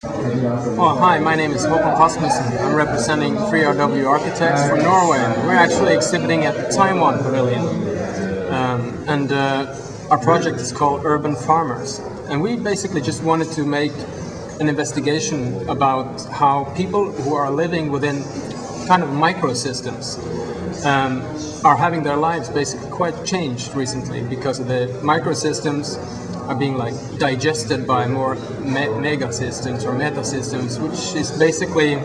Well, hi, my name is Haakon. I'm representing 3RW Architects from Norway. We're actually exhibiting at the Taiwan Pavilion. Our project is called Urban Farmers. And we basically just wanted to make an investigation about how people who are living within kind of microsystems are having their lives basically quite changed recently because of the microsystems are being like digested by more mega systems or meta systems, which is basically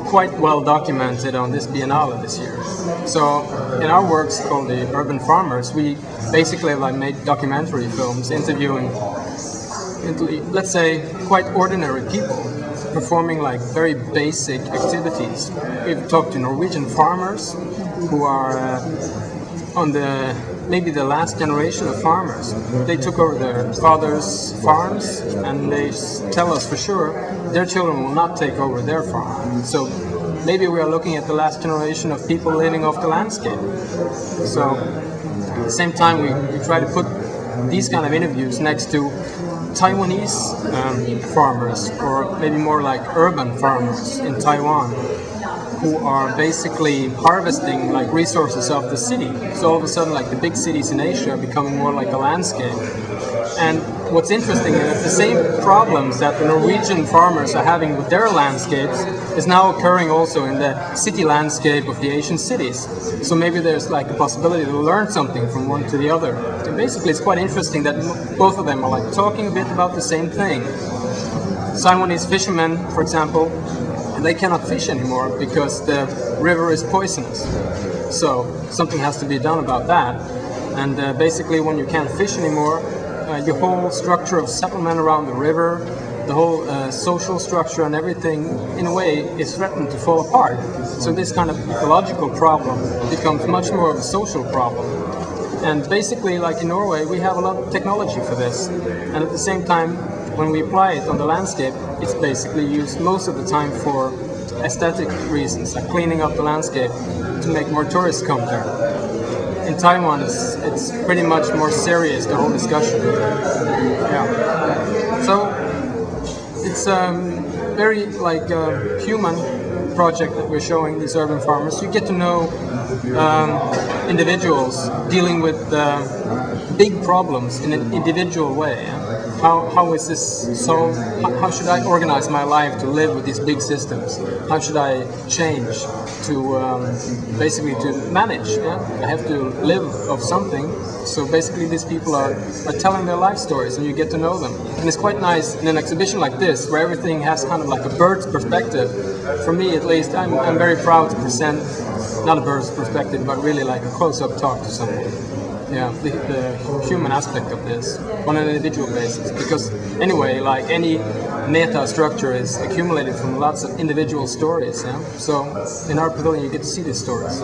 quite well documented on this Biennale this year. So in our works called the Urban Farmers, we basically like made documentary films interviewing, let's say, quite ordinary people performing like very basic activities. We've talked to Norwegian farmers who are on maybe the last generation of farmers. They took over their father's farms, and they tell us for sure their children will not take over their farm. So maybe we are looking at the last generation of people living off the landscape. So at the same time, we try to put these kind of interviews next to Taiwanese farmers, or maybe more like urban farmers in Taiwan, who are basically harvesting like resources of the city. So all of a sudden, like the big cities in Asia are becoming more like a landscape. And what's interesting is that the same problems that the Norwegian farmers are having with their landscapes is now occurring also in the city landscape of the Asian cities. So maybe there's like a possibility to learn something from one to the other. And basically it's quite interesting that both of them are like talking a bit about the same thing. Taiwanese fishermen, for example, they cannot fish anymore because the river is poisonous. So something has to be done about that. And basically when you can't fish anymore, your whole structure of settlement around the river, the whole social structure and everything, in a way, is threatened to fall apart. So this kind of ecological problem becomes much more of a social problem. And basically, like in Norway, we have a lot of technology for this. And at the same time, when we apply it on the landscape, it's basically used most of the time for aesthetic reasons, like cleaning up the landscape to make more tourists come there. In Taiwan, it's pretty much more serious, the whole discussion. Yeah. So it's very like a human project that we're showing these urban farmers. You get to know individuals dealing with big problems in an individual way. How is this solved? How should I organize my life to live with these big systems? How should I change to basically to manage? Yeah? I have to live of something. So basically these people are telling their life stories, and you get to know them. And it's quite nice in an exhibition like this, where everything has kind of like a bird's perspective. For me at least, I'm very proud to present not a bird's perspective, but really like a close-up talk to someone. Yeah, the human aspect of this on an individual basis, because anyway, like any meta structure is accumulated from lots of individual stories. Yeah? So in our pavilion you get to see these stories.